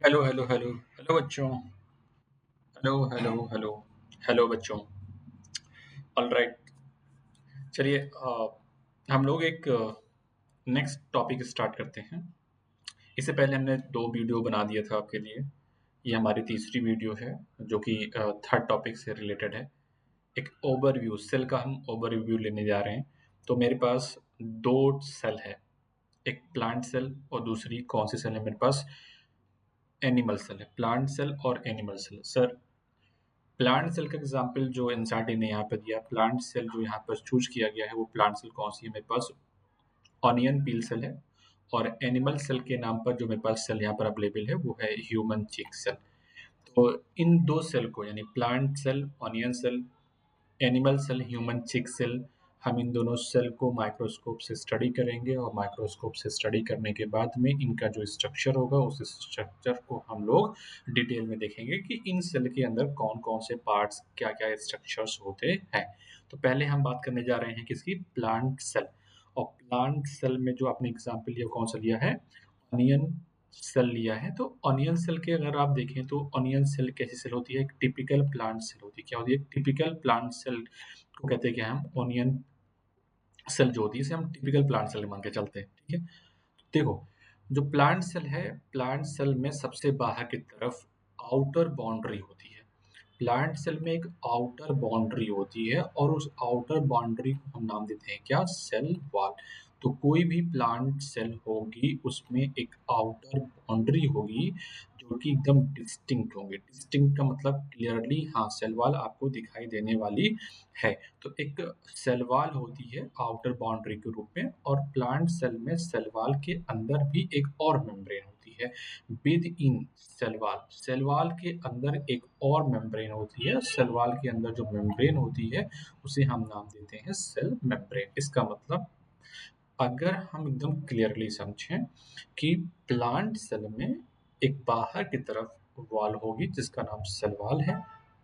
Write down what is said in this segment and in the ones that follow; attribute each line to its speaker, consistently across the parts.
Speaker 1: Hello hello hello hello बच्चों। Hello hello hello hello बच्चों। Alright. चलिए हम लोग एक नेक्स्ट टॉपिक स्टार्ट करते हैं। इससे पहले हमने दो वीडियो बना दिया था आपके लिए। ये हमारी तीसरी वीडियो है जो कि थर्ड टॉपिक से रिलेटेड है। एक ओवरव्यू सेल का हम ओवरव्यू लेने जा रहे हैं। तो मेरे पास दो सेल है, एक प्लांट सेल और दूसरी कौन सी सेल है मेरे पास? एनिमल सेल है। प्लांट सेल और animal cell. Sir, plant cell का एग्जांपल जो एनसीईआरटी ने यहाँ पे दिया, प्लांट सेल जो यहाँ पर चूज किया गया है वो प्लांट सेल कौन सी है मेरे पास? ऑनियन पील सेल है। और एनिमल सेल के नाम पर जो मेरे पास सेल यहाँ पर अवेलेबल है वो है ह्यूमन चिक सेल। तो इन दो सेल को यानी plant cell onion cell, animal cell human cheek cell, हम इन दोनों सेल को माइक्रोस्कोप से स्टडी करेंगे और माइक्रोस्कोप से स्टडी करने के बाद में इनका जो स्ट्रक्चर होगा उस स्ट्रक्चर को हम लोग डिटेल में देखेंगे कि इन सेल के अंदर कौन कौन से पार्ट्स क्या क्या स्ट्रक्चर्स होते हैं। तो पहले हम बात करने जा रहे हैं किसकी? Plant cell. और प्लांट सेल में जो आपने एग्जाम्पल लिया कौन सा लिया है? ऑनियन सेल लिया है। तो ऑनियन सेल के अगर आप देखें तो ऑनियन सेल कैसी सेल होती है? एक टिपिकल प्लांट सेल होती है। क्या होती है? टिपिकल प्लांट सेल को कहते हैं कि हम ऑनियन सेल जो होती है इसे हम टिपिकल प्लांट सेल मान के चलते हैं। ठीक है, देखो, जो प्लांट सेल है, प्लांट सेल में सबसे बाहर की तरफ आउटर बाउंड्री होती है। प्लांट सेल में एक आउटर बाउंड्री होती है और उस आउटर बाउंड्री को हम नाम देते हैं क्या? Cell wall. तो कोई भी प्लांट सेल होगी उसमें एक आउटर बाउंड्री होगी जो कि एकदम डिस्टिंक्ट होंगे। डिस्टिंक्ट का मतलब क्लियरली, हाँ, सेल वॉल आपको दिखाई देने वाली है। तो एक सेल वॉल होती है आउटर बाउंड्री के रूप में। और प्लांट सेल में सेल वॉल के अंदर भी एक और मेम्ब्रेन होती है within cell wall. Cell wall के अंदर एक और मेम्ब्रेन होती है। सेल वॉल के अंदर जो मेम्ब्रेन होती है उसे हम नाम देते हैं सेल मेम्ब्रेन। इसका मतलब अगर हम एकदम क्लियरली समझें कि प्लांट सेल में एक बाहर की तरफ वॉल होगी जिसका नाम सेल वॉल है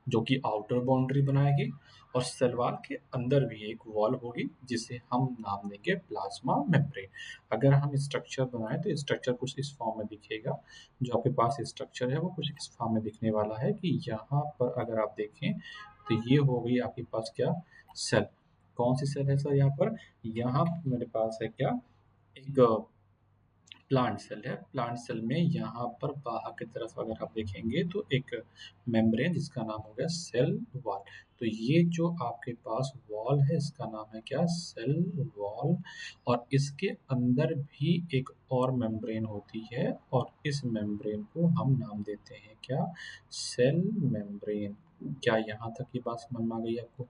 Speaker 1: जो कि आउटर बाउंड्री बनाएगी, और सेल वॉल के अंदर भी एक वॉल होगी जिसे हम नाम देंगे प्लाज्मा मेम्ब्रेन। अगर हम स्ट्रक्चर बनाएं तो स्ट्रक्चर कुछ इस फॉर्म में दिखेगा। जो आपके पास स्ट्रक्चर है वो कुछ इस फॉर्म में दिखने वाला है कि यहाँ पर अगर आप देखें तो ये हो गई आपके पास क्या? सेल। कौन सी सेल है सर यहाँ पर? यहाँ मेरे पास है क्या? एक प्लांट सेल है। प्लांट सेल में यहाँ पर बाहर की तरफ अगर आप देखेंगे तो एक मेम्ब्रेन जिसका नाम हो गया सेल वॉल। तो ये जो आपके पास वॉल है इसका नाम है क्या? Cell wall. और इसके अंदर भी एक और मेम्ब्रेन होती है और इस मेम्ब्रेन को हम नाम देते हैं क्या? Cell membrane. क्या यहाँ तक की बात समझ में आ गई आपको?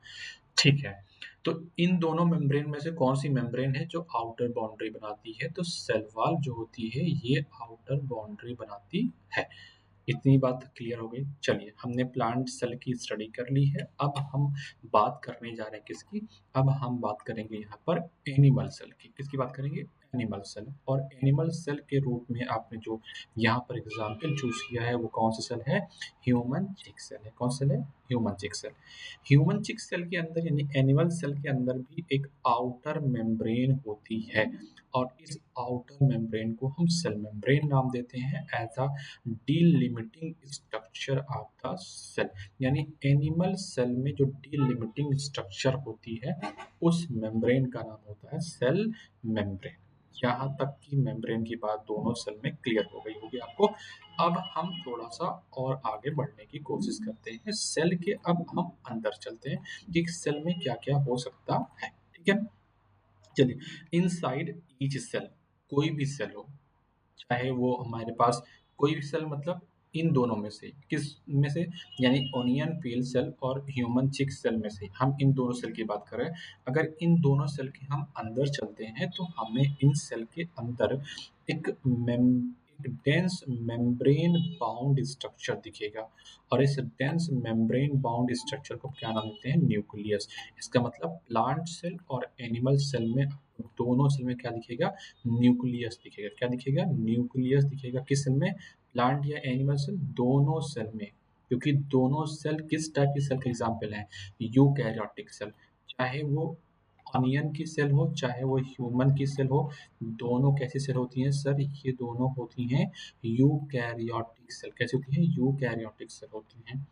Speaker 1: ठीक है। तो इन दोनों मेम्ब्रेन में से कौन सी मेम्ब्रेन है जो आउटर बाउंड्री बनाती है? तो सेल वॉल जो होती है ये आउटर बाउंड्री बनाती है। इतनी बात क्लियर हो गई। चलिए, हमने प्लांट सेल की स्टडी कर ली है। अब हम बात करने जा रहे हैं किसकी? अब हम बात करेंगे यहाँ पर एनिमल सेल की। किसकी बात करेंगे? Animal cell. और एनिमल सेल के रूप में आपने जो यहाँ पर एग्जाम्पल चूज किया है वो कौन सा सेल है? ह्यूमन चिक सेल है। कौन सेल है? Human cheek cell. Human cheek cell के अंदर यानी एनिमल सेल के अंदर भी एक आउटर मेम्ब्रेन होती है और इस आउटर मेम्ब्रेन को हम सेल मेम्ब्रेन नाम देते हैं as a delimiting structure of the cell. यानी एनिमल सेल में जो डीलिमिटिंग स्ट्रक्चर होती है उस मेम्ब्रेन का नाम होता है सेल मेम्ब्रेन। यहाँ तक की मेम्ब्रेन की बात दोनों सेल में क्लियर हो गई होगी आपको। अब हम थोड़ा सा और आगे बढ़ने की कोशिश करते हैं सेल के। अब हम अंदर चलते हैं कि सेल में क्या क्या हो सकता है। ठीक है, चलिए। इनसाइड ईच सेल, कोई भी सेल हो, चाहे वो हमारे पास कोई भी सेल, मतलब इन दोनों में से किस में से? यानी ओनियन पील सेल और ह्यूमन चिक सेल में से हम इन दोनों सेल की बात कर रहे हैं। अगर इन दोनों सेल के हम अंदर चलते हैं तो हमें इन सेल के अंदर एक एक डेंस मेम्ब्रेन बाउंड स्ट्रक्चर दिखेगा। और इस डेंस मेम्ब्रेन बाउंड स्ट्रक्चर को क्या नाम देते हैं? न्यूक्लियस। इसका मतलब प्लांट सेल और एनिमल सेल में, दोनों सेल में क्या दिखेगा? न्यूक्लियस दिखेगा। क्या दिखेगा? न्यूक्लियस दिखेगा। किस सेल में? प्लांट या एनिमल सेल? दोनों सेल में। क्योंकि दोनों सेल किस टाइप की सेल का एग्जाम्पल है? Eukaryotic cell. चाहे वो ऑनियन की सेल हो चाहे वो ह्यूमन की सेल हो, दोनों कैसी सेल होती हैं सर? ये दोनों होती हैं यूकैरियोटिक सेल। कैसी होती हैं? यूकैरियोटिक सेल होती हैं।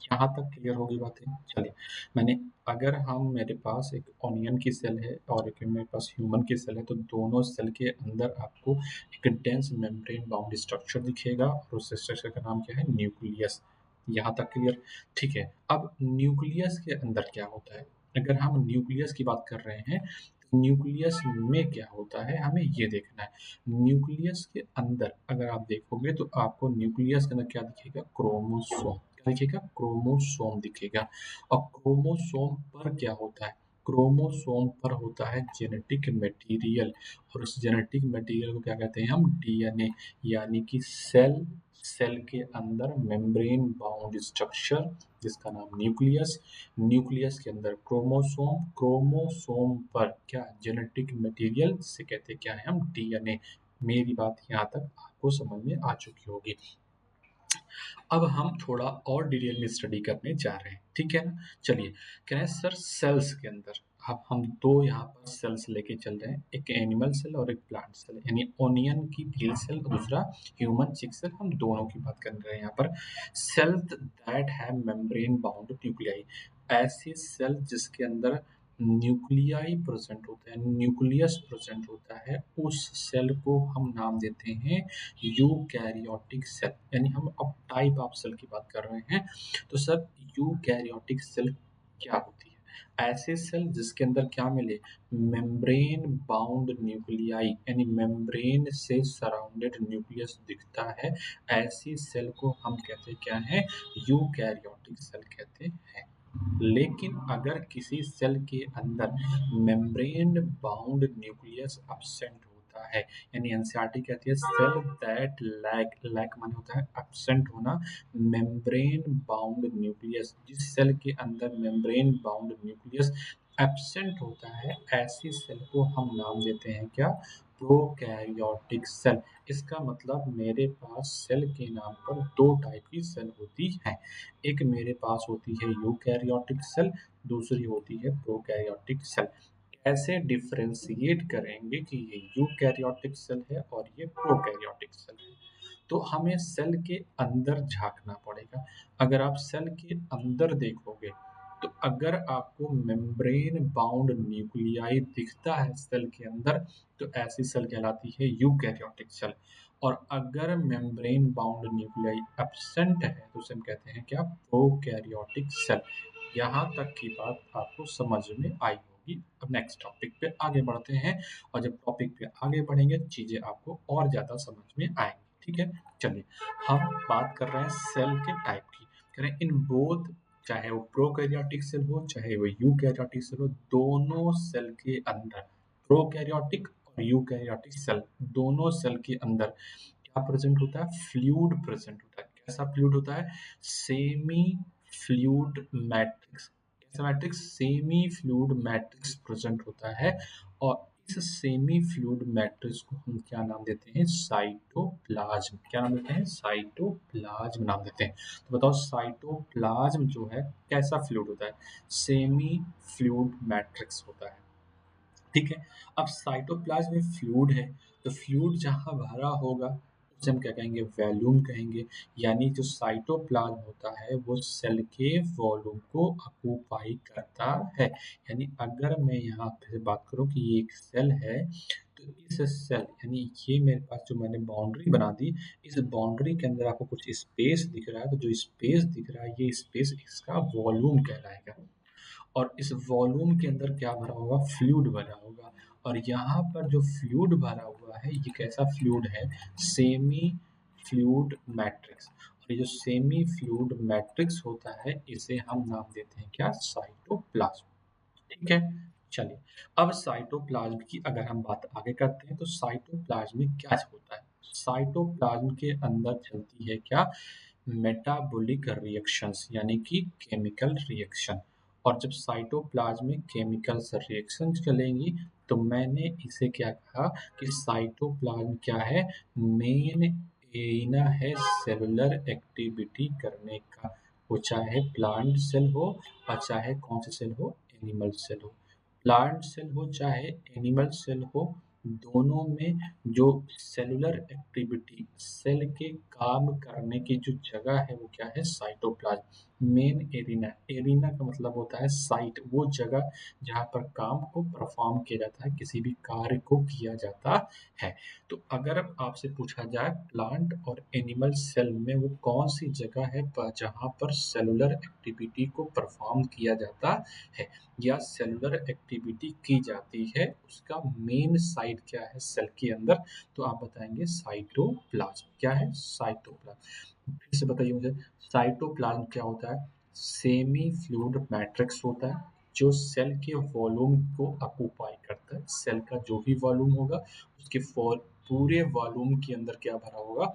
Speaker 1: यहाँ तक क्लियर होगी बातें? चलिए, मैंने अगर हम मेरे पास एक ऑनियन की सेल है और एक मेरे पास ह्यूमन की सेल है, तो दोनों सेल के अंदर आपको एक डेंस मेम्ब्रेन बाउंड स्ट्रक्चर दिखेगा और उस स्ट्रक्चर का नाम क्या है? न्यूक्लियस। यहाँ तक क्लियर? ठीक है। अब न्यूक्लियस के अंदर क्या होता है? अगर हम न्यूक्लियस की बात कर रहे हैं, तो न्यूक्लियस में क्या होता है हमें ये देखना है। न्यूक्लियस के अंदर अगर आप देखोगे तो आपको न्यूक्लियस के अंदर क्या दिखेगा? क्रोमोसोम। क्या दिखेगा? क्रोमोसोम दिखेगा। और क्रोमोसोम पर क्या होता है? क्रोमोसोम पर होता है जेनेटिक मटेरियल, और उस जेनेटिक मटेरियल को क्या कहते हैं हम? डीएनए। यानी कि सेल, सेल के अंदर मेम्ब्रेन बाउंड स्ट्रक्चर जिसका नाम न्यूक्लियस, न्यूक्लियस के अंदर क्रोमोसोम, क्रोमोसोम पर क्या? जेनेटिक मटेरियल, जिसे कहते हैं क्या है हम? डीएनए। मेरी बात यहाँ तक आपको समझ में आ चुकी होगी। अब हम थोड़ा और डिटेल में स्टडी करने जा रहे हैं, ठीक है ना? चलिए, कह रहे हैं सर सेल्स के अंदर, अब हम दो यहाँ पर सेल्स लेके चल रहे हैं, एक एनिमल सेल और एक प्लांट सेल, यानी ओनियन की गिल सेल और दूसरा ह्यूमन चिक सेल, हम दोनों की बात कर रहे हैं यहाँ पर। Cell that have membrane bound nuclei, ऐसी सेल जिसके अंदर न्यूक्लियाई प्रेजेंट होता है, न्यूक्लियस प्रेजेंट होता है, उस सेल को हम नाम देते हैं यूकैरियोटिक सेल। यानी हम अब टाइप ऑफ सेल की बात कर रहे हैं, तो सर यूकैरियोटिक सेल क्या होती है? ऐसे सेल जिसके अंदर क्या मिले? मेम्ब्रेन बाउंड न्यूक्लियाई, यानी मेम्ब्रेन से सराउंडेड न्यूक्लियस दिखता है, ऐसी सेल को हम कहते क्या है? यूकैरियोटिक सेल कहते हैं। लेकिन अगर किसी सेल के अंदर मेम्ब्रेन बाउंड न्यूक्लियस एब्सेंट होता है, यानी एनसीईआरटी कहती है सेल दैट लैक, लैक माने होता है एब्सेंट होना, मेम्ब्रेन बाउंड न्यूक्लियस, जिस सेल के अंदर मेम्ब्रेन बाउंड न्यूक्लियस एब्सेंट होता है, ऐसी सेल को हम नाम देते हैं क्या? Prokaryotic cell. इसका मतलब मेरे पास सेल के नाम पर दो टाइप की सेल होती हैं। एक मेरे पास होती है यूकैरियोटिक सेल, दूसरी होती है प्रोकैरियोटिक सेल। कैसे डिफरेंशिएट करेंगे कि ये यूकैरियोटिक सेल है और ये प्रोकैरियोटिक सेल है? तो हमें सेल के अंदर झांकना पड़ेगा। अगर आप सेल के अंदर देखोगे, तो अगर आपको मेम्ब्रेन बाउंड न्यूक्लियाई दिखता है सेल के अंदर, तो ऐसी सेल कहलाती है यूकैरियोटिक सेल। और अगर मेम्ब्रेन बाउंड न्यूक्लियाई एब्सेंट है, तो उसे हम कहते हैं क्या? Prokaryotic cell. यहाँ तक की बात आपको समझ में आई होगी। अब नेक्स्ट टॉपिक पे आगे बढ़ते हैं, और जब टॉपिक पे आगे बढ़ेंगे, चीजें आपको और ज्यादा समझ में आएंगी, ठीक है? चलिए, हम बात कर रहे हैं सेल के टाइप की। कह रहे हैं इन बोथ, चाहे वो प्रोकैरियोटिक सेल हो चाहे वो यूकैरियोटिक सेल हो, दोनों सेल के अंदर, प्रोकैरियोटिक और यूकैरियोटिक सेल, दोनों सेल के अंदर क्या प्रेजेंट होता है? फ्लूइड प्रेजेंट होता है। कैसा फ्लूइड होता है? Semi fluid matrix. कैसा matrix? Semi fluid matrix present होता है। और इस सेमी फ्लूइड मैट्रिक्स को हम क्या नाम देते हैं? साइटोप्लाज्म। क्या नाम देते हैं? साइटोप्लाज्म नाम देते हैं। तो बताओ, साइटोप्लाज्म जो है कैसा फ्लूइड होता है? सेमी फ्लूइड मैट्रिक्स होता है, ठीक है? अब साइटोप्लाज्म में फ्लूइड है, तो फ्लूइड जहाँ भरा होगा उसे हम क्या कहेंगे? वॉल्यूम कहेंगे। यानी जो साइटोप्लाज्म होता है वो सेल के वॉल्यूम को ऑक्यूपाई करता है। यानी अगर मैं यहाँ पे बात करूँ कि ये एक सेल है, तो इस सेल, यानी ये मेरे पास जो मैंने बाउंड्री बना दी, इस बाउंड्री के अंदर आपको कुछ स्पेस दिख रहा है, तो जो स्पेस दिख रहा है, ये स्पेस इसका वॉल्यूम कहलाएगा। और इस वॉल्यूम के अंदर क्या भरा होगा? फ्लूइड भरा होगा। और यहाँ पर जो फ्लूइड भरा हुआ है, ये कैसा फ्लूइड है? Semi fluid matrix. और ये जो सेमी फ्लूइड मैट्रिक्स होता है, इसे हम नाम देते हैं क्या? साइटोप्लाज्म, ठीक है? चलिए, अब साइटोप्लाज्म की अगर हम बात आगे करते हैं, तो साइटोप्लाज्म में क्या होता है? साइटोप्लाज्म के अंदर चलती है क्या? मेटाबॉलिक रिएक्शंस, यानी कि केमिकल रिएक्शन। और जब साइटोप्लाज्म में केमिकल रिएक्शन चलेंगी, तो मैंने इसे क्या कहा कि साइटोप्लाज्म क्या है? मेन एरिना है सेलुलर एक्टिविटी करने का। वो चाहे प्लांट सेल हो और चाहे कौन सा सेल हो? एनिमल सेल हो। प्लांट सेल हो चाहे एनिमल सेल हो, दोनों में जो सेलुलर एक्टिविटी, सेल के काम करने की जो जगह है वो क्या है? साइटोप्लाज्म। मेन एरिना, एरिना का मतलब होता है साइट, वो जगह जहाँ पर काम को परफॉर्म किया जाता है, किसी भी कार्य को किया जाता है। तो अगर आपसे पूछा जाए प्लांट और एनिमल सेल में वो कौन सी जगह है जहाँ पर सेलुलर एक्टिविटी को परफॉर्म किया जाता है या सेलुलर एक्टिविटी की जाती है, उसका मेन साइट क्या है सेल के अंदर? तो आप बताएंगे साइटोप्लाज्म। क्या है? साइटोप्लाज्म। फिर से बताइए मुझे, साइटोप्लाज्म क्या होता है? सेमी फ्लूइड मैट्रिक्स होता है जो सेल के वॉल्यूम को ऑक्यूपाई करता है। सेल का जो भी वॉल्यूम होगा उसके पूरे वॉल्यूम के अंदर क्या भरा होगा?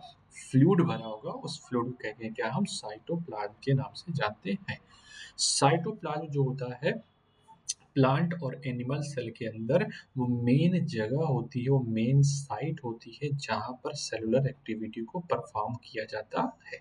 Speaker 1: फ्लूइड भरा होगा। उस फ्लूइड को कहते हैं क्या? हम साइटोप्लाज्म के नाम से जानते हैं। साइटोप्लाज्म जो होता है प्लांट और एनिमल सेल के अंदर, वो मेन जगह होती है, वो मेन साइट होती है जहाँ पर सेलुलर एक्टिविटी को परफॉर्म किया जाता है।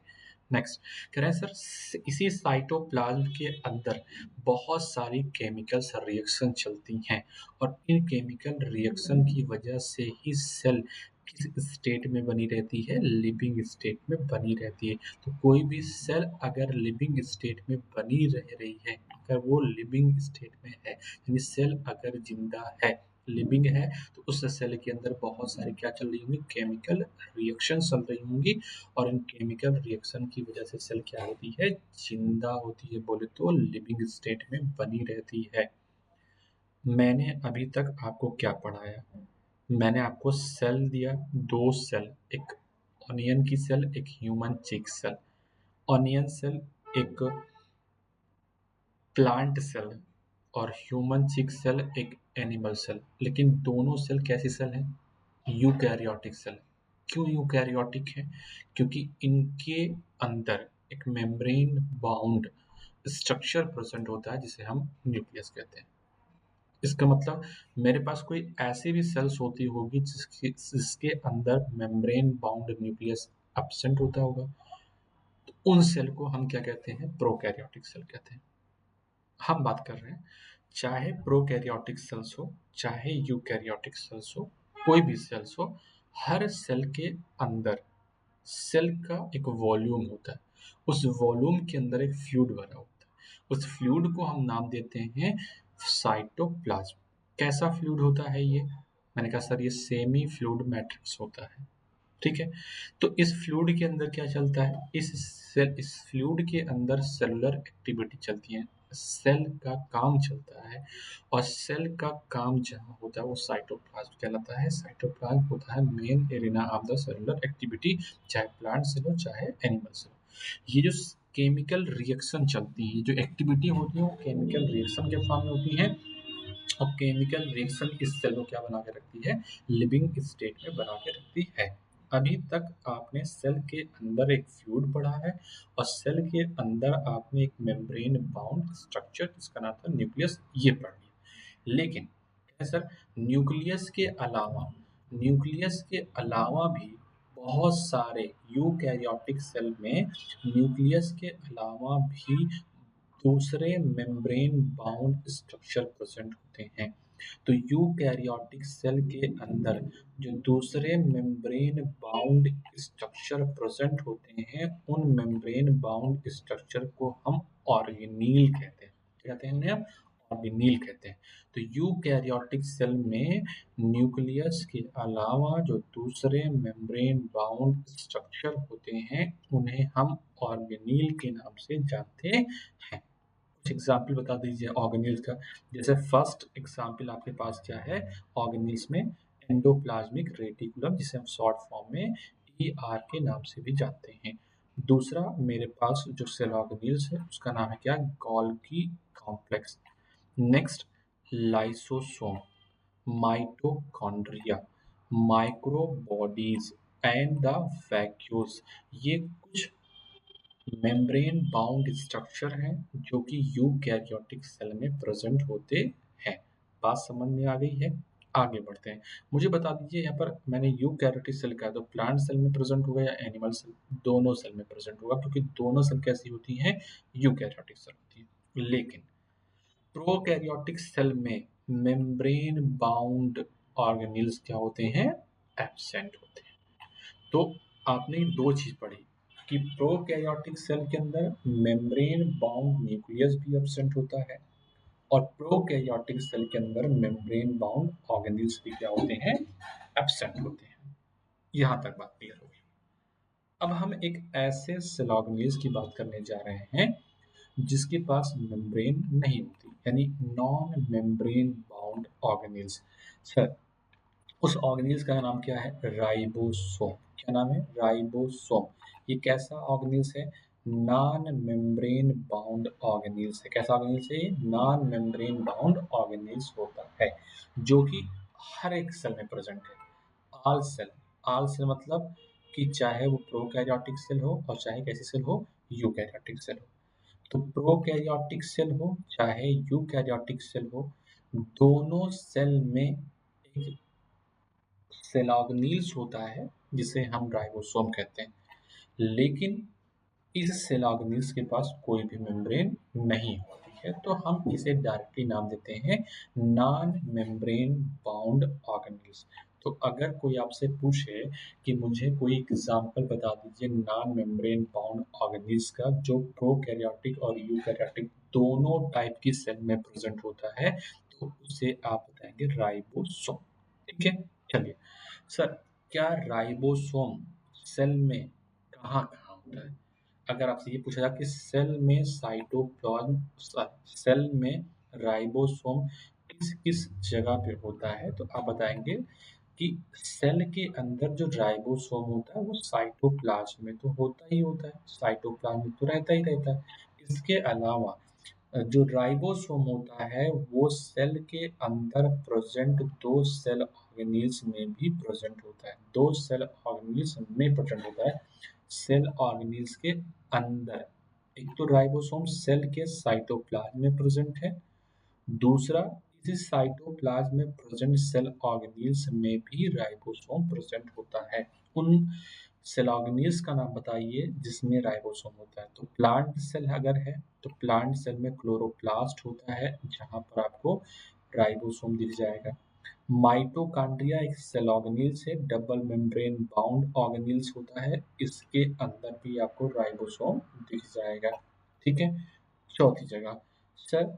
Speaker 1: नेक्स्ट कह रहे हैं सर, इसी साइटोप्लाज्म के अंदर बहुत सारी केमिकल्स रिएक्शन चलती हैं और इन केमिकल रिएक्शन की वजह से ही सेल किस स्टेट में बनी रहती है? लिविंग स्टेट में बनी रहती है। तो कोई भी सेल अगर लिविंग स्टेट में बनी रह रही है, अगर वो लिविंग स्टेट में है, यानी सेल अगर जिंदा है, लिविंग है, तो उस सेल के अंदर बहुत सारी क्या चल रही होंगी? केमिकल रिएक्शन चल रही होंगी और इन केमिकल रिएक्शन की वजह से सेल क्या होती है? जिंदा होती है, बोले तो लिविंग स्टेट में बनी रहती है। मैंने अभी तक आपको क्या पढ़ाया? मैंने आपको सेल दिया, दो सेल, एक ऑनियन की सेल, एक human cheek cell. Onion cell एक प्लांट सेल और ह्यूमन चिक सेल एक एनिमल सेल। लेकिन दोनों सेल कैसी सेल हैं? Eukaryotic cell. क्यों यूकैरियोटिक है? क्योंकि इनके अंदर एक मेम्ब्रेन बाउंड स्ट्रक्चर प्रेजेंट होता है जिसे हम न्यूक्लियस कहते हैं। इसका मतलब मेरे पास कोई ऐसी भी सेल्स होती होगी जिसके अंदर मेम्ब्रेन बाउंड न्यूक्लियस एब्सेंट होता होगा, तो उन सेल को हम क्या कहते हैं? प्रोकैरियोटिक सेल कहते हैं। हम बात कर रहे हैं, चाहे प्रोकैरियोटिक सेल्स हो चाहे यूकैरियोटिक सेल्स हो, कोई भी सेल्स हो, हर सेल के अंदर सेल का एक वॉल्यूम होता है। उस वॉल्यूम के अंदर एक फ्लूइड भरा होता है। उस फ्लूइड को हम नाम देते हैं साइटोप्लाज्म। कैसा फ्लूइड होता है ये? मैंने कहा सर ये सेमी फ्लूइड मैट्रिक्स होता है। ठीक है, तो इस फ्लूइड के अंदर क्या चलता है? इस फ्लूइड के अंदर सेलुलर एक्टिविटी चलती है, सेल का काम चलता है और सेल का काम जहाँ होता है वो साइटोप्लाज्म कहलाता है। साइटोप्लाज्म होता है main arena of the cellular activity, चाहे प्लांट सेल हो चाहे एनिमल सेल हो। ये जो केमिकल रिएक्शन चलती है, जो एक्टिविटी होती है, वो केमिकल रिएक्शन के फॉर्म में होती है और केमिकल रिएक्शन इस सेल को क्या बना के रखती है? लिविंग स्टेट में बना के रखती है। अभी तक आपने सेल के अंदर एक फ्लूइड पढ़ा है और सेल के अंदर आपने एक मेम्ब्रेन बाउंड स्ट्रक्चर जिसका नाम था न्यूक्लियस, ये पढ़ लिया। लेकिन क्या सर, न्यूक्लियस के अलावा भी बहुत सारे यूकैरियोटिक सेल में न्यूक्लियस के अलावा भी दूसरे मेम्ब्रेन बाउंड स्ट्रक्चर प्रेजेंट होते हैं। तो यूकैरियोटिक सेल के अंदर जो दूसरे मेम्ब्रेन बाउंड स्ट्रक्चर प्रेजेंट होते हैं, उन मेम्ब्रेन बाउंड स्ट्रक्चर को हम ऑर्गेनील कहते हैं। क्या कहते हैं इन्हें? ऑर्गेनील कहते हैं। तो यूकैरियोटिक सेल में न्यूक्लियस के अलावा जो दूसरे मेम्ब्रेन बाउंड स्ट्रक्चर होते हैं, उन्हें हम ऑर्गेनील के नाम से जानते हैं। कुछ एग्जाम्पल बता दीजिए ऑर्गेनील्स का। जैसे फर्स्ट एग्जाम्पल आपके पास क्या है ऑर्गेनील्स में? एंडोप्लाज्मिक रेटिकुलम, जिसे हम शॉर्ट फॉर्म में ER के नाम से भी जानते हैं। दूसरा मेरे पास जो सेल ऑर्गेनील्स है उसका नाम है क्या? Golgi complex. Next lysosome, mitochondria, microbodies and the vacuoles. ये कुछ मेम्ब्रेन बाउंड स्ट्रक्चर हैं जो कि यूकैरियोटिक सेल में प्रेजेंट होते हैं। बात समझ में आ गई है? आगे बढ़ते हैं। मुझे बता दीजिए यहाँ पर मैंने यूकैरियोटिक सेल कहा तो प्लांट सेल में प्रेजेंट होगा या एनिमल सेल? दोनों सेल में प्रेजेंट होगा, क्योंकि दोनों सेल कैसी होती हैं? यूकैरियोटिक सेल होती है। लेकिन प्रोकैरियोटिक सेल में मेम्ब्रेन बाउंड ऑर्गेनिल्स क्या होते हैं? एब्सेंट होते हैं। तो आपने दो चीज पढ़ी कि प्रोकैरियोटिक सेल के अंदर मेम्ब्रेन बाउंड न्यूक्लियस भी एब्सेंट होता है और प्रोकैरियोटिक सेल के अंदर मेम्ब्रेन बाउंड ऑर्गेनिल्स भी क्या होते हैं? एब्सेंट होते हैं। यहां तक बात क्लियर होगी। अब हम एक ऐसे सेल ऑर्गेनिल्स की बात करने जा रहे हैं जिसके पास मेम्ब्रेन नहीं होती, यानी non membrane bound organelles. Sir, उस ऑर्गेनिल्स का नाम क्या है? राइबोसोम। क्या नाम है? राइबोसोम। ये कैसा ऑर्गेनिल्स है? नॉन मेम्ब्रेन बाउंड ऑर्गेनिल्स है। कैसा ऑर्गेनिल्स है ये? नॉन मेम्ब्रेन बाउंड ऑर्गेनिल्स होता है, जो कि हर एक सेल में प्रेजेंट है। All cell. ऑल सेल मतलब कि चाहे वो प्रोकैरियोटिक सेल हो और चाहे कैसी सेल हो? यूकैरियोटिक सेल हो। तो प्रोकैरियोटिक सेल हो चाहे यूकैरियोटिक सेल हो, दोनों सेल में एक सेल ऑर्गेनील्स होता है जिसे हम राइबोसोम कहते हैं। लेकिन इस सेल ऑर्गेनील्स के पास कोई भी मेम्ब्रेन नहीं होती है, तो हम इसे डायरेक्टली नाम देते हैं नॉन मेम्ब्रेन बाउंड ऑर्गेनील्स। तो अगर कोई आपसे पूछे कि मुझे कोई एग्जांपल बता दीजिए नॉन मेम्ब्रेन बाउंड ऑर्गेनील्स का जो प्रोकैरियोटिक और यूकैरियोटिक दोनों टाइप की सेल में प्रेजेंट होता है, तो उसे आप बताएंगे राइबोसोम। ठीक है, चलिए। सर, क्या राइबोसोम सेल में कहाँ कहाँ होता है? अगर आपसे ये पूछा जाए कि सेल में साइटोप्लाज्म, सेल में राइबोसोम किस किस जगह पे होता है, तो आप बताएंगे कि सेल के अंदर जो राइबोसोम होता है वो साइटोप्लाज्म में तो होता ही होता है, साइटोप्लाज्म में तो रहता ही रहता है। इसके अलावा जो राइबोसोम होता है वो सेल के अंदर प्रेजेंट दो सेल ऑर्गेनील्स में भी प्रेजेंट होता है। दो सेल ऑर्गेनील्स में प्रेजेंट होता है। सेल ऑर्गेनील्स के अंदर एक तो राइबोसोम सेल के साइटोप्लाज्म में प्रेजेंट है, दूसरा इसी साइटोप्लाज्म में प्रेजेंट सेल ऑर्गेनील्स में भी राइबोसोम प्रेजेंट होता है। उन सेल ऑर्गेनील्स का नाम बताइए जिसमें राइबोसोम होता है। तो प्लांट सेल अगर है तो प्लांट सेल में क्लोरोप्लास्ट होता है जहां पर आपको राइबोसोम दिख जाएगा। माइटोकॉन्ड्रिया एक सेल ऑर्गेनील्स है, डबल मेम्ब्रेन बाउंड ऑर्गेनील्स होता है, इसके अंदर भी आपको राइबोसोम दिख जाएगा। ठीक है। चौथी जगह, सर,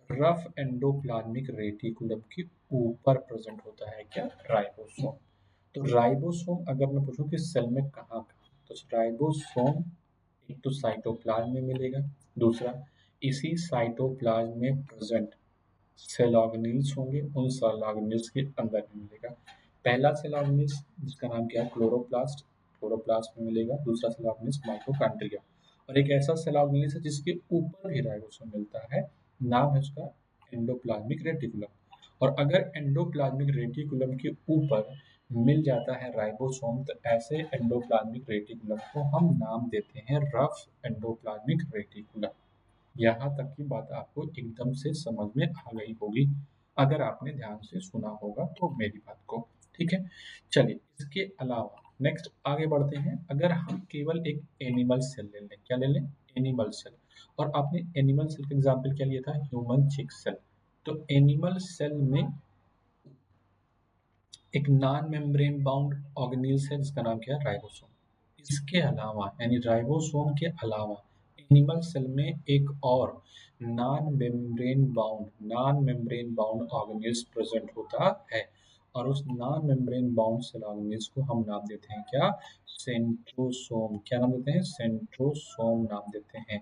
Speaker 1: रफ एंडोप्लाज्मिक रेटिकुलम के ऊपर प्रेजेंट होता है क्या? राइबोसोम। तो राइबोसोम अगर मैं पूछूं कि सेल में कहाँ कहाँ, तो राइबोसोम एक तो साइटोप्लाज्म में मिलेगा, दूसरा इसी साइटोप्लाज्म में प्रेजेंट सेल ऑर्गेनील्स होंगे, उन सेल ऑर्गेनील्स के अंदर में मिलेगा। पहला सेल ऑर्गेनील्स जिसका नाम क्या है? क्लोरोप्लास्ट, क्लोरोप्लास्ट में मिलेगा। दूसरा सेल ऑर्गेनील्स माइटोकॉन्ड्रिया, और एक ऐसा सेल ऑर्गेनील्स है जिसके ऊपर भी राइबोसोम मिलता है, नाम है उसका एंडोप्लाज्मिक रेटिकुलम। और अगर एंडोप्लाज्मिक रेटिकुलम के ऊपर मिल जाता है राइबोसोम, तो ऐसे एंडोप्लाज्मिक रेटिकुलम को हम नाम देते हैं रफ एंडोप्लाज्मिक रेटिकुलम। यहाँ तक की बात आपको एकदम से समझ में आ गई होगी अगर आपने ध्यान से सुना होगा तो मेरी बात को। ठीक है, चलिए इसके अलावा नेक्स्ट आगे बढ़ते हैं। अगर हम केवल एक एनिमल सेल ले लें, क्या ले लें? Animal cell. और आपने एनिमल सेल का एग्जाम्पल क्या लिया था? Human cheek cell. तो एनिमल सेल में एक नॉन मेम्ब्रेन बाउंड ऑर्गेनील्स है जिसका नाम क्या है? राइबोसोम। इसके अलावा यानी राइबोसोम के अलावा एनिमल सेल में एक और non membrane bound organelles present होता है, और उस non membrane bound cell organelles को हम नाम देते हैं क्या? सेंट्रोसोम। क्या नाम देते हैं? सेंट्रोसोम नाम देते हैं।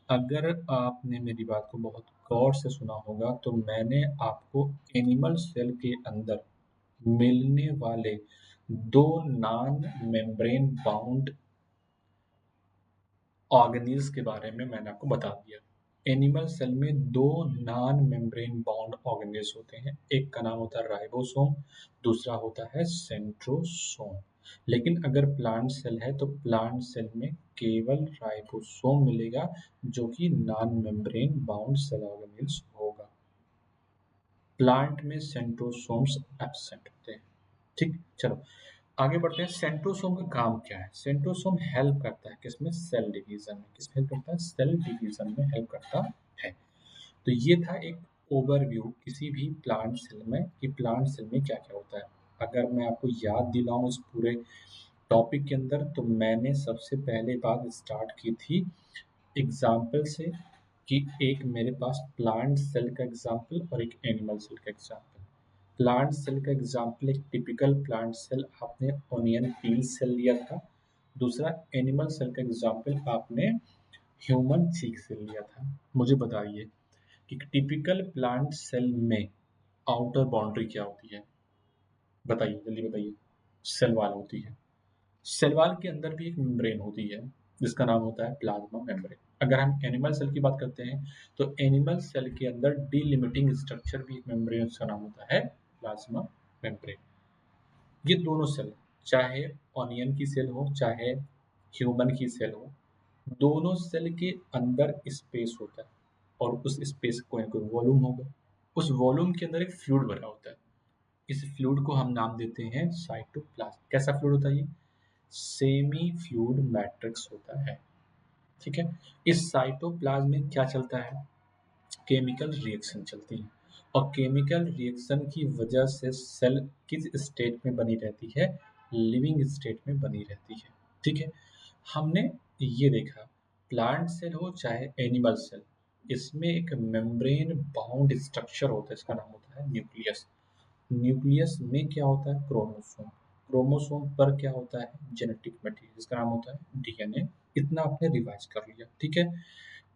Speaker 1: अगर आपने मेरी बात को बहुत गौर से सुना होगा तो मैंने आपको एनिमल सेल के अंदर मिलने वाले दो नॉन मेम्ब्रेन बाउंड ऑर्गेनील्स के बारे में मैंने आपको बता दिया। एनिमल सेल में दो नॉन मेम्ब्रेन बाउंड ऑर्गेनील्स होते हैं, एक का नाम होता है राइबोसोम, दूसरा होता है सेंट्रोसोम। लेकिन अगर प्लांट सेल है तो प्लांट सेल में केवल राइबोसोम मिलेगा जो कि non membrane bound cell organelles होगा। प्लांट में सेंट्रोसोम्स एब्सेंट होते हैं। ठीक, चलो आगे बढ़ते हैं। सेंट्रोसोम का काम क्या है? सेंट्रोसोम हेल्प करता है किसमें? सेल डिवीजन में। किसमें हेल्प करता है? सेल डिवीजन में हेल्प करता है। तो ये था एक ओवरव्यू किसी भी प्लांट सेल में कि प्लांट सेल में क्या क्या होता है। अगर मैं आपको याद दिलाऊं इस पूरे टॉपिक के अंदर, तो मैंने सबसे पहले बात स्टार्ट की थी एग्जाम्पल से कि एक मेरे पास प्लांट सेल का एग्जाम्पल और एक एनिमल सेल का एग्जाम्पल। प्लांट सेल का एग्जाम्पल एक टिपिकल प्लांट सेल आपने ओनियन पील सेल लिया था। दूसरा एनिमल सेल का एग्जाम्पल आपने ह्यूमन चीक सेल लिया था। मुझे बताइए कि टिपिकल प्लांट सेल में आउटर बाउंड्री क्या होती है? बताइए, जल्दी बताइए। सेल वॉल होती है। सेल वॉल के अंदर भी एक मेम्ब्रेन होती है जिसका नाम होता है प्लाज्मा मेम्ब्रेन। अगर हम एनिमल सेल की बात करते हैं तो एनिमल सेल के अंदर डीलिमिटिंग स्ट्रक्चर भी एक मेम्ब्रेन, उसका नाम होता है प्लाज्मा मेम्ब्रेन। ये दोनों सेल, चाहे ऑनियन की सेल हो चाहे ह्यूमन की सेल हो, दोनों सेल के अंदर स्पेस होता है और उस स्पेस को कोई वॉल्यूम होगा। उस वॉल्यूम के अंदर एक फ्लूइड भरा होता है। इस फ्लूइड को हम नाम देते हैं साइटोप्लाज्म। कैसा फ्लूइड होता है ये? सेमी फ्लूइड मैट्रिक्स होता है। ठीक है। इस साइटोप्लाज्म में क्या चलता है? केमिकल रिएक्शन चलती है और केमिकल रिएक्शन की वजह से सेल किस स्टेट में बनी रहती है? लिविंग स्टेट में बनी रहती है। ठीक है। हमने ये देखा, प्लांट सेल हो चाहे एनिमल सेल, इसमें एक मेम्ब्रेन बाउंड स्ट्रक्चर होता है, इसका नाम होता है न्यूक्लियस। न्यूक्लियस में क्या होता है? क्रोमोसोम। क्रोमोसोम पर क्या होता है? जेनेटिक मटेरियल, जिसका नाम होता है डीएनए। इतना आपने रिवाइज कर लिया। ठीक है।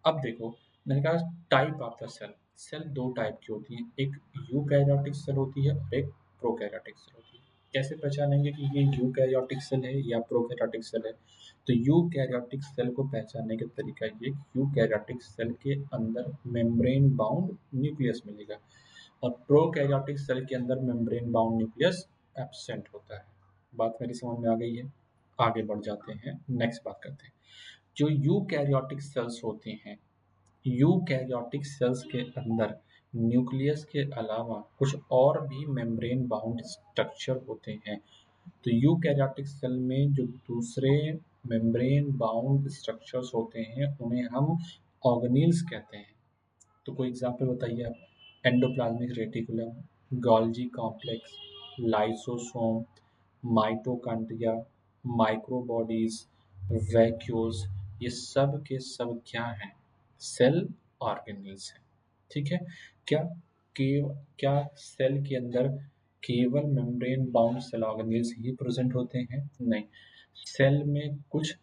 Speaker 1: अब देखो, मैंने कहा type of the cell. Cell दो टाइप की होती है, एक यूकैरियोटिक सेल होती है और एक प्रोकैरियोटिक सेल होती है। कैसे पहचानेंगे कि ये यूकैरियोटिक सेल है या प्रोकैरियोटिक सेल है? तो यूकैरियोटिक सेल को पहचानने का तरीका ये, यूकैरियोटिक सेल के अंदर मेम्ब्रेन बाउंड न्यूक्लियस मिलेगा और प्रोकैरियोटिक सेल के अंदर मेम्ब्रेन बाउंड न्यूक्लियस एब्सेंट होता है। बात मेरी समझ में आ गई है? आगे बढ़ जाते हैं, नेक्स्ट बात करते हैं। जो यूकैरियोटिक सेल्स होते हैं, यूकैरियोटिक सेल्स के अंदर न्यूक्लियस के अलावा कुछ और भी मेम्ब्रेन बाउंड स्ट्रक्चर होते हैं। तो यूकैरियोटिक सेल में जो दूसरे मेम्ब्रेन बाउंड स्ट्रक्चर्स होते हैं उन्हें हम ऑर्गेनील्स कहते हैं। तो कोई एग्जांपल बताइए आप। Endoplasmic reticulum, Golgi complex, lysosome, mitochondria, microbodies, vacuoles, ये सब के सब क्या हैं? सेल ऑर्गेनेल्स हैं। ठीक है। क्या के क्या सेल के अंदर केवल मेम्ब्रेन बाउंड सेल ऑर्गेनेल्स ही प्रेजेंट होते हैं? नहीं, सेल में कुछ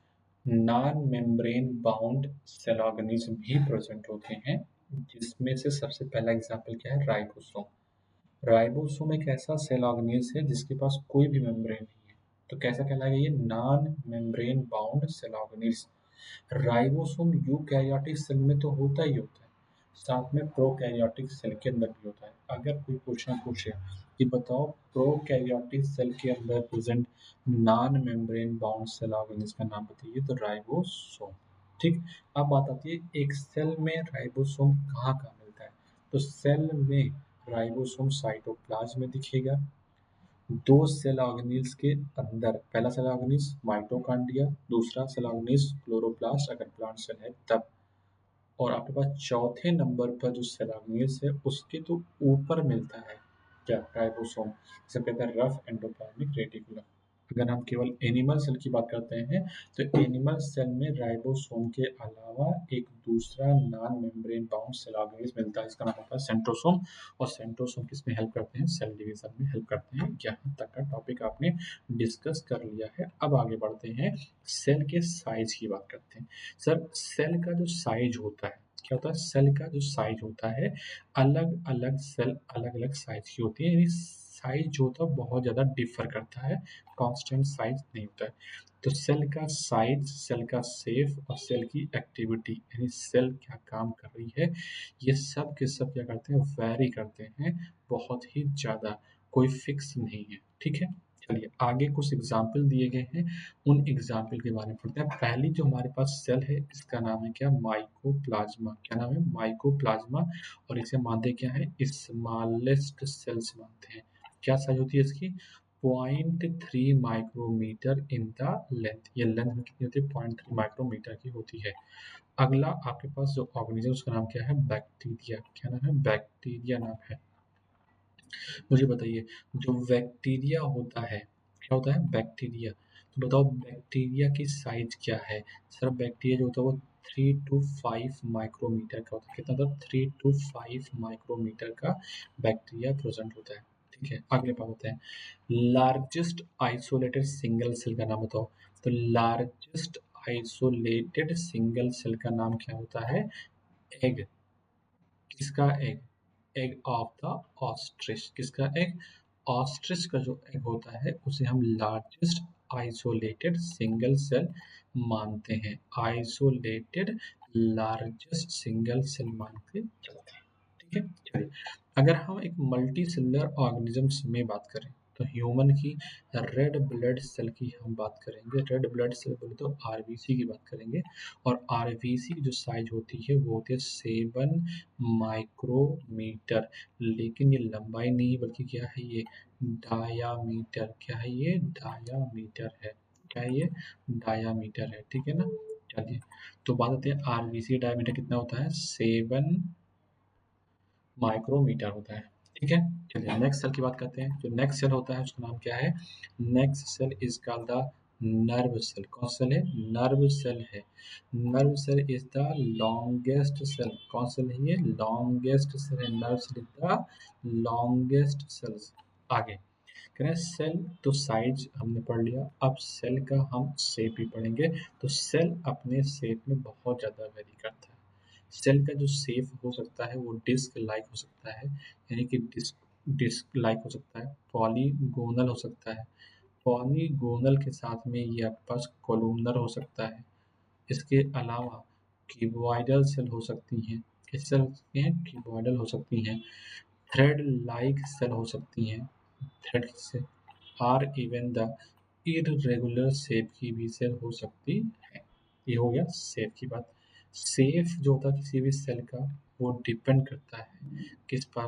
Speaker 1: non membrane bound cell organelles भी प्रेजेंट होते हैं, जिसमें से सबसे पहला एग्जाम्पल क्या है? राइबोसोम। राइबोसोम एक ऐसा सेल ऑर्गेनेल्स है जिसके पास कोई भी मेम्ब्रेन नहीं है, तो कैसा कहलाएगा ये? Non membrane bound cell organelles. Ribosome eukaryotic cell में तो होता ही होता है, साथ में प्रोकैरियोटिक सेल के अंदर भी होता है। अगर कोई क्वेश्चन पूछे कि बताओ प्रोकैरियोटिक सेल के अंदर present non membrane bound cell organelles का नाम बताइए, तो राइबोसोम। ठीक। अब बात आती है एक सेल में राइबोसोम कहाँ कहाँ मिलता है? तो सेल में राइबोसोम साइटोप्लाज्म में दिखेगा, दो सेल ऑर्गेनेल्स के अंदर। पहला सेल ऑर्गेनेल्स माइटोकॉन्ड्रिया, दूसरा सेल ऑर्गेनेल्स क्लोरोप्लास्ट अगर प्लांट सेल है तब। और आपके पास चौथे नंबर पर जो सेल ऑर्गेनेल्स है उसके तो ऊपर मिलता है क्या? राइबोसोम, जिसे कहते हैं रफ एंडोप्लाज्मिक रेटिकुलम। अगर हम केवल एनिमल सेल की बात करते हैं तो एनिमल सेल में राइबोसोम के अलावा एक दूसरा non membrane bound cell organelles मिलता है, इसका नाम होता है सेंट्रोसोम। और सेंट्रोसोम किस में हेल्प करते हैं? सेल डिवीजन में हेल्प करते हैं। यहाँ तक का टॉपिक आपने डिस्कस कर लिया है। अब आगे बढ़ते हैं, सेल के साइज की बात करते हैं। सर, सेल का जो साइज होता है, क्या होता है? सेल का जो साइज होता है, अलग अलग सेल अलग अलग साइज की होती है, यानी साइज जो होता है बहुत ज़्यादा डिफर करता है, कांस्टेंट साइज नहीं होता है। तो सेल का साइज, सेल का शेप और सेल की एक्टिविटी, यानी सेल क्या काम कर रही है, ये सब के सब क्या करते हैं? वैरी करते हैं बहुत ही ज़्यादा, कोई फिक्स नहीं है। ठीक है। चलिए आगे कुछ एग्जाम्पल दिए गए हैं, उन एग्जाम्पल के बारे में पढ़ते हैं। पहली जो हमारे पास सेल है इसका नाम है क्या? माइकोप्लाज्मा। क्या नाम है? माइकोप्लाज्मा। और इसे मानते क्या है? स्मॉलेस्ट सेल्स मानते हैं। क्या साइज होती है इसकी? 0.3 माइक्रोमीटर इन द लेंथ। ये लेंथ में कितनी होती है? 0.3 माइक्रोमीटर की होती है। अगला आपके पास जो ऑर्गेनिज्म उसका नाम क्या है? बैक्टीरिया। क्या नाम है? बैक्टीरिया नाम है। मुझे बताइए, जो बैक्टीरिया होता है, क्या होता है? बैक्टीरिया। तो बताओ बैक्टीरिया की साइज क्या है? सर बैक्टीरिया जो होता है वो 3 to 5 माइक्रोमीटर का होता है। कितना होता है? 3 to 5 माइक्रोमीटर का बैक्टीरिया प्रेजेंट होता है। ठीक है, अगले बात होते हैं, लार्जेस्ट आइसोलेटेड सिंगल सेल का नाम बताओ। तो लार्जेस्ट आइसोलेटेड सिंगल सेल का नाम क्या होता है? एग। किसका egg? Egg of the ostrich. किसका एग? ऑस्ट्रिच का जो एग होता है उसे हम लार्जेस्ट आइसोलेटेड सिंगल सेल मानते हैं। आइसोलेटेड लार्जेस्ट सिंगल सेल मान के चलते हैं। ठीक है, चलिए, अगर हम एक मल्टी सेलुलर ऑर्गेनिजम्स में बात करें तो ह्यूमन की रेड ब्लड सेल की हम बात करेंगे। रेड ब्लड सेल बोले तो आरबीसी की बात करेंगे। और आरबीसी की जो साइज होती है वो होती है 7 माइक्रोमीटर। लेकिन ये लंबाई नहीं बल्कि क्या है? ये डायामीटर। क्या है? ये डायामीटर है। क्या है? ये डायामीटर है। ठीक है ना? चलिए, तो बात आती है आरबीसी डायमीटर कितना होता है? 7 माइक्रोमीटर होता है। ठीक है, चलिए नेक्स्ट सेल की बात करते हैं। जो नेक्स्ट सेल होता है उसका नाम क्या है? Next cell is called the nerve cell. कौन सा सेल है? नर्व सेल है। Nerve cell is the longest cell. कौन सेल है ये? लॉन्गेस्ट सेल है। Nerve cell is the longest cells. आगे कह रहे हैं सेल, तो साइज हमने पढ़ लिया। अब सेल का हम शेप भी पढ़ेंगे। तो सेल अपने शेप में बहुत ज़्यादा वेरी करता है। सेल का जो शेप हो सकता है वो डिस्क लाइक हो सकता है, यानी कि डिस्क डिस्क लाइक हो सकता है। पॉलीगोनल हो सकता है। पॉलीगोनल के साथ में ये आपके पास कोलुमनर हो सकता है। इसके अलावा क्यूबॉइडल सेल हो सकती हैं। किस सेल हो सकती हैं? क्यूबॉइडल हो सकती हैं। थ्रेड लाइक सेल हो सकती हैं। थ्रेड से or even the irregular shape की भी सेल हो सकती है। ये हो गया शेप की बात। शेप जो होता है किसी भी सेल का वो डिपेंड करता है किस पर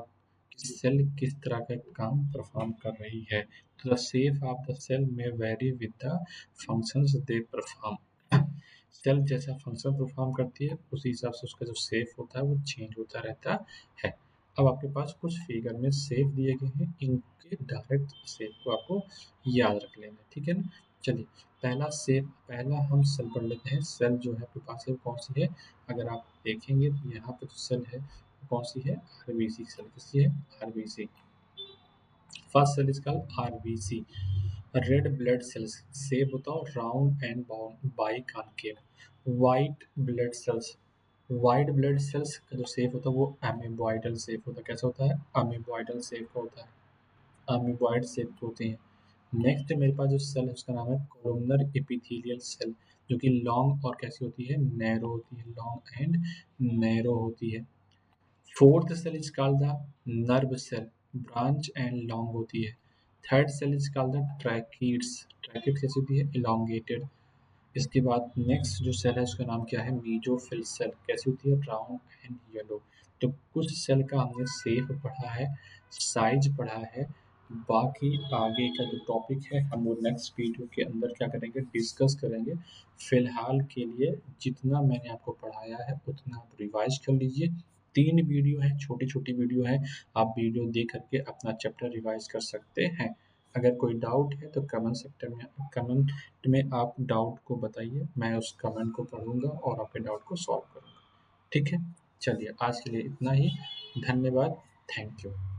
Speaker 1: कि सेल किस तरह का काम परफॉर्म कर रही है। तो the shape of the cell में vary with the functions they perform. Cell जैसा फंक्शन परफॉर्म करती है उसी हिसाब से उसका जो शेप होता है वो चेंज होता रहता है। अब आपके पास कुछ फिगर में शेप दिए गए हैं, इनके डायरेक्ट शेप को आपको याद रख लेना है। ठीक है ना? चलिए, पहला शेप, पहला हम सेल पढ़ लेते हैं। सेल जो है आपके पास है कौन सी है? अगर आप देखेंगे तो यहाँ पे जो सेल है वो कौन सी है? RBC cell. किसकी है? RBC. First cell is called RBC. Red blood cells. Shape बताओ? Round and bound biconcave. White blood cells. White blood cells का जो शेप होता है वो अमीबॉइडल शेप होता है। कैसा होता है? अमीबॉइडल शेप का होता है। अमीबॉइड शेप के होते हैं। नेक्स्ट मेरे पास जो सेल है उसका नाम है कोलुमनर एपिथेलियल सेल, जो कि लॉन्ग और कैसी होती है? नैरो होती है। लॉन्ग एंड नैरो होती है। Fourth cell is called the nerve cell, branch and long होती है। Third cell is called the tracheids. Tracheid कैसी होती है? इलोंगेटेड। इसके बाद नेक्स्ट जो सेल है उसका नाम क्या है? Mesophyll cell. कैसी होती है? Round and yellow. तो कुछ सेल का हमने शेप पढ़ा है, साइज पढ़ा है। बाकी आगे का जो टॉपिक है हम वो नेक्स्ट वीडियो के अंदर क्या करेंगे? डिस्कस करेंगे। फिलहाल के लिए जितना मैंने आपको पढ़ाया है उतना आप रिवाइज कर लीजिए। 3 वीडियो है, छोटी छोटी वीडियो है। आप वीडियो देख करके अपना चैप्टर रिवाइज कर सकते हैं। अगर कोई डाउट है तो कमेंट सेक्टर में कमेंट में आप डाउट को बताइए। मैं उस कमेंट को पढ़ूंगा और आपके डाउट को सॉल्व करूंगा। ठीक है, चलिए आज के लिए इतना ही। धन्यवाद। Thank you.